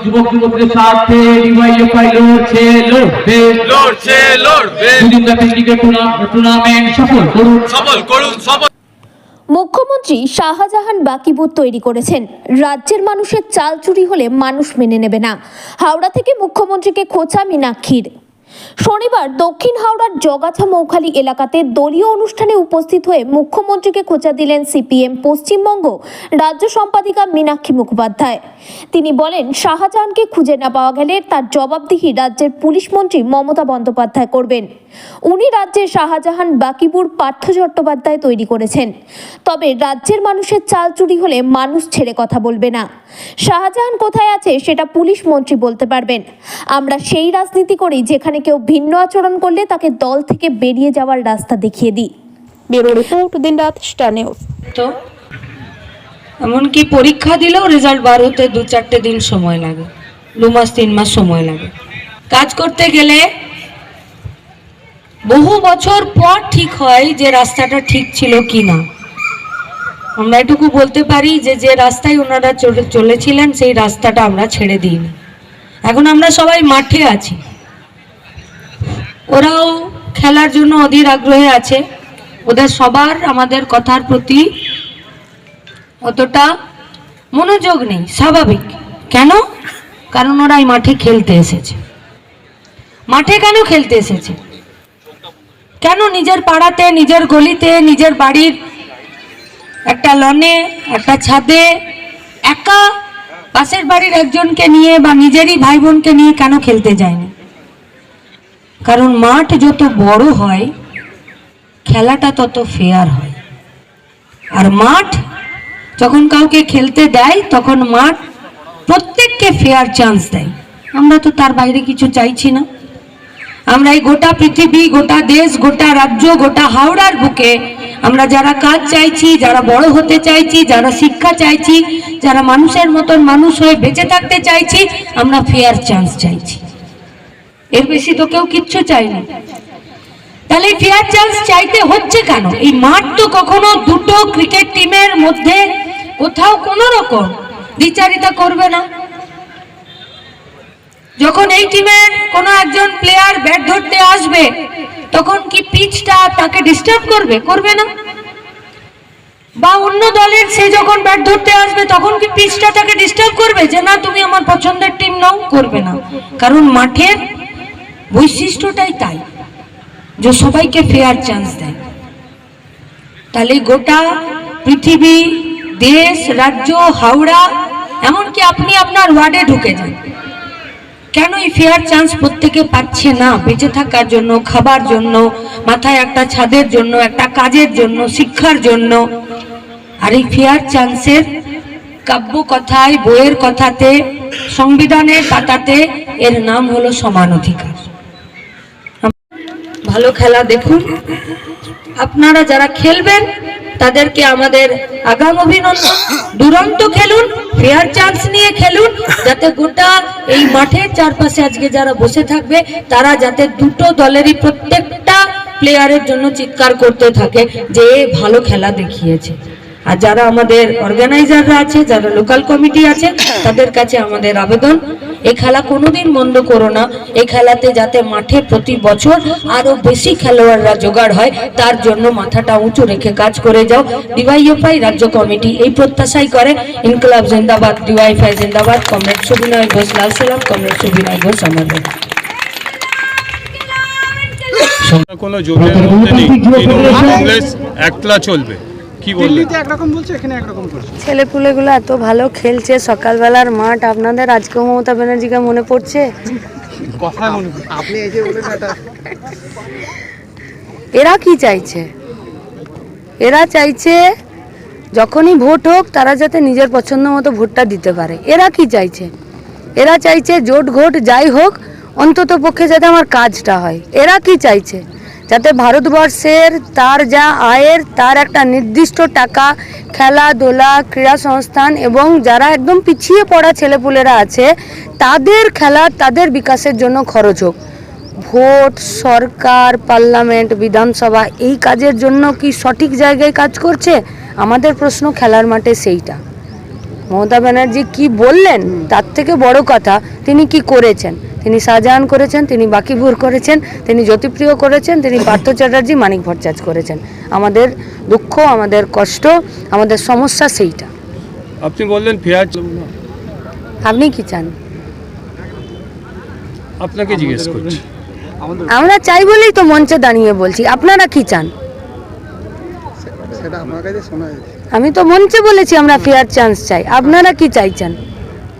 যুবক যুবতীদের সাথে ডিওয়াইএফআই লড়ছে টুর্নামেন্ট সফল করুন। মুখ্যমন্ত্রী শাহজাহান বাকিবুর তৈরি করেছেন। রাজ্যের মানুষের চাল চুরি হলে মানুষ মেনে নেবে না। হাওড়া থেকে মুখ্যমন্ত্রীকে খোঁচা মীনাক্ষীর। শনিবার দক্ষিণ হাওড়ার জগাছা মৌখালী এলাকাতে দলীয় অনুষ্ঠানে উপস্থিত হয়ে মুখ্যমন্ত্রীকে খোঁচা দিলেন সিপিএম পশ্চিমবঙ্গ রাজ্য সম্পাদিকা মীনাক্ষী মুখোপাধ্যায়। তিনি বলেন, শাহজাহানকে খুঁজে না পাওয়া গেলে তার জবাবদিহি রাজ্যের পুলিশ মন্ত্রী মমতা বন্দ্যোপাধ্যায় করবেন। উনি রাজ্যের শাহজাহান বাকিবুর পার্থ চট্টোপাধ্যায় তৈরি করেছেন। তবে রাজ্যের মানুষের চাল চুরি হলে মানুষ ছেড়ে কথা বলবে না। শাহজাহান কোথায় আছে সেটা পুলিশ মন্ত্রী বলতে পারবেন। আমরা সেই রাজনীতি করি যেখানে কেউ ভিন্ন আচরণ করলে তাকে দল থেকে বেরিয়ে যাওয়ার রাস্তা দেখিয়ে দিই। ব্যুরো রিপোর্ট, দিনরাত স্টার নিউজ। তো এমনকি পরীক্ষা দিলেও রেজাল্ট বার হতে 2-4 দিন সময় লাগে, 2 মাস 3 মাস সময় লাগে। কাজ করতে গেলে বহু বছর পর ঠিক হয় যে রাস্তাটা ঠিক ছিল কি না। আমরা এটুকু বলতে পারি যে রাস্তায় ওনারা চলেছিলেন সেই রাস্তাটা আমরা ছেড়ে দিইনি। এখন আমরা সবাই মাঠে আছি, ওরাও খেলার জন্য অধীর আগ্রহে আছে। ওদের সবার আমাদের কথার প্রতি অতটা মনোযোগ নেই, স্বাভাবিক। কেন? কারণ ওরা এই মাঠে খেলতে এসেছে। মাঠে কেন খেলতে এসেছে? কেন নিজের পাড়াতে, নিজের গলিতে, নিজের বাড়ির একটা লনে, একটা ছাদে একা পাশের বাড়ির একজনকে নিয়ে বা নিজেরই ভাই বোনকে নিয়ে কেন খেলতে যায়নি? কারণ মাঠ যত বড় হয় খেলাটা তত ফেয়ার হয়। আর মাঠ যখন কাউকে খেলতে দেয় তখন মাঠ প্রত্যেককে ফেয়ার চান্স দেয়। আমরা তো তার বাইরে কিছু চাইছি না। আমরা এই গোটা পৃথিবী, গোটা দেশ, গোটা রাজ্য, গোটা হাওড়ার বুকে আমরা যারা কাজ চাইছি, যারা বড় হতে চাইছি, যারা শিক্ষা চাইছি, যারা মানুষের মতন মানুষ হয়ে বেঁচে থাকতে চাইছি, আমরা ফেয়ার চান্স চাইছি। এর বেশি তো কেউ কিচ্ছু চাইনি। তাহলে ফেয়ার চান্স চাইতে হচ্ছে কেন? এই মাঠ তো কখনো দুটো ক্রিকেট টিমের মধ্যে কোথাও কোনো রকম দ্বিচারিতা করবে না। যখন এই টিমের কোনো একজন প্লেয়ার ব্যাট ধরতে আসবে তখন কি পিচটা তাকে ডিস্টার্ব করবে? করবে না। বা অন্য দলের সে যখন ব্যাট ধরতে আসবে তখন কি পিচটা তাকে ডিস্টার্ব করবে যে না তুমি আমার পছন্দের টিম নাও? করবে না। কারণ মাঠের বৈশিষ্ট্যটাই তাই যে সবাইকে ফেয়ার চান্স দেয়। তাহলে গোটা পৃথিবী, দেশ, রাজ্য, হাওড়া, এমনকি আপনি আপনার ওয়ার্ডে ঢুকে যান, কেন এই ফেয়ার চান্স প্রত্যেকে পাচ্ছে না? বেঁচে থাকার জন্য, খাবার জন্য, মাথায় একটা ছাদের জন্য, একটা কাজের জন্য, শিক্ষার জন্য। আর এই ফেয়ার চান্সের কাব্য কথায়, বইয়ের কথাতে, সংবিধানের পাতাতে এর নাম হলো সমান অধিকার। ভালো খেলা দেখুন। আপনারা যারা খেলবেন তাদেরকে আমাদের আগাম অভিনন্দন। দুরন্ত খেলুন, ফেয়ার চান্স নিয়ে খেলুন, যাতে গোটা এই মাঠের চারপাশে আজকে যারা বসে থাকবে তারা যাতে দুটো দলেরই প্রত্যেকটা প্লেয়ারের জন্য চিৎকার করতে থাকে যে ভালো খেলা দেখিয়েছে। আর যারা আমাদের অর্গানাইজাররা আছে, যারা লোকাল কমিটি আছে, তাদের কাছে আমাদের আবেদন, এই খেলা কোনোদিন বন্ধ করো না। এই খেলাতে যাতে মাঠে প্রতি বছর আরো বেশি খেলোয়াড়রা জোগাড় হয়, তার জন্য মাথাটা উঁচু রেখে কাজ করে যাও। ডিওয়াইএফআই রাজ্য কমিটি এই প্রত্যাশাই করে। ইনকলাব জিন্দাবাদ, ডিওয়াইএফআই জিন্দাবাদ। কমরেড সুবিনয় ঘোষ লাল সালাম, কমরেড সুবিনয় ঘোষ আমাদের। কোনো জোরের মধ্যে নেই, তৃণমূল কংগ্রেস একলা চলবে। ছেলেপুলেগুলো এত ভালো খেলছে, সকালবেলার মাঠ। আপনাদের আজকেও মমতা ব্যানার্জিকে মনে পড়ছে? এরা কি চাইছে? এরা চাইছে যখনই ভোট হোক তারা যাতে নিজের পছন্দ মতো ভোটটা দিতে পারে। এরা কি চাইছে? এরা চাইছে জোট ঘোট যাই হোক, অন্তত পক্ষে যাতে আমার কাজটা হয়। এরা কি চাইছে? যাতে ভারতবর্ষের তার যা আয়ের তার একটা নির্দিষ্ট টাকা খেলাধুলা, ক্রীড়া সংস্থান এবং যারা একদম পিছিয়ে পড়া ছেলেপুলেরা আছে তাদের খেলা, তাদের বিকাশের জন্য খরচ হোক। ভোট, সরকার, পার্লামেন্ট, বিধানসভা এই কাজের জন্য কি সঠিক জায়গায় কাজ করছে? আমাদের প্রশ্ন খেলার মাঠে সেইটা। মমতা ব্যানার্জি কি বললেন তার থেকে বড় কথা তিনি কি করেছেন। তিনি শাহজাহান করেছেন, তিনি বাকিবুর করেছেন, তিনি জ্যোতিপ্রিয় করেছেন, তিনি পার্থ চ্যাটার্জি, মানিক ভট্টাচার্য করেছেন। আমাদের দুঃখ, আমাদের কষ্ট, আমাদের সমস্যা সেইটা। আপনি বললেন ফেয়ার, আপনি কি চান? আপনাকে জিজ্ঞেস করছি। আমরা চাই বলেই তো মঞ্চে দাঁড়িয়ে বলছি। আপনারা কি চান? আমি তো মঞ্চে বলেছি আমরা ফেয়ার চান্স চাই। আপনারা কি চাইছেন?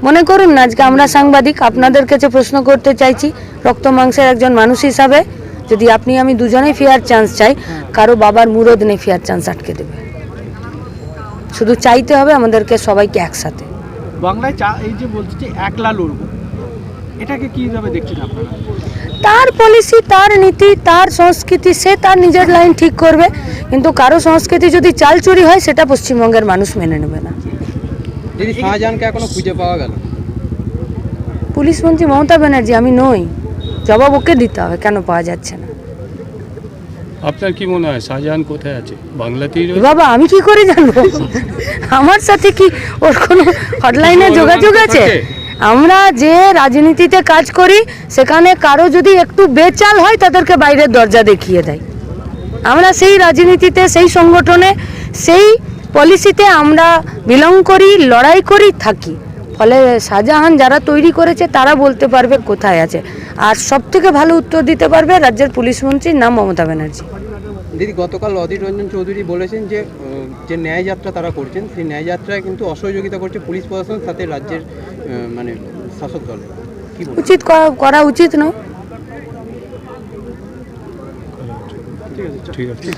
মনে করুন না, আজকে আমরা সাংবাদিক, আপনাদের কাছে প্রশ্ন করতে চাইছি রক্ত মাংসের একজন মানুষ হিসাবে। যদি আপনি আমি দুজনেই ফেয়ার চান্স চাই, কারো বাবার মুরদ নেই ফেয়ার চান্স আটকে দেবে। শুধু চাইতে হবে আমাদেরকে সবাইকে একসাথে। বাংলায় এই যে বলছে যে একলা লড়বো, এটাকে কিভাবে দেখছেন আপনারা? তার পলিসি, তার নীতি, তার সংস্কৃতি, সে তার নিজের লাইন ঠিক করবে। কিন্তু কারো সংস্কৃতি যদি চাল চুরি হয় সেটা পশ্চিমবঙ্গের মানুষ মেনে নেবে না। দিদি, শাহজাহানকে এখনো খুঁজে পাওয়া গেল? পুলিশ মন্ত্রী মমতা ব্যানার্জি, আমি নই। জবাব ওকে দিতে হবে কেন পাওয়া যাচ্ছে না। আপনার কি মনে হয় শাহজাহান কোথায় আছে? বাংলাতেই রয়েছে? বাবা, আমি কি করে জানবো? আমার সাথে কি ওর কোনো হটলাইনে যোগাযোগ আছে? আমরা যে রাজনীতিতে কাজ করি সেখানে কারো যদি একটু বেচাল হয় তাদেরকে বাইরের দরজা দেখিয়ে দেয়। আমরা সেই রাজনীতিতে, সেই সংগঠনে, সেই পলিসিতে আমরা বিলং করি, লড়াই করি, থাকি। ফলে শাহজাহান যারা তৈরি করেছে তারা বলতে পারবে কোথায় আছে। আর সব থেকে ভালো উত্তর দিতে পারবে রাজ্যের পুলিশ মন্ত্রীর নাম মমতা ব্যানার্জি। দিদি, গতকাল অধীর রঞ্জন চৌধুরী বলেছেন যে ন্যায়যাত্রা তারা করছেন, সেই ন্যায়যাত্রায় কিন্তু অসহযোগিতা করছে পুলিশ প্রশাসন, সাথে রাজ্যের মানে শাসক দল। কি বলছেন? উচিত করা উচিত নয়। ঠিক আছে।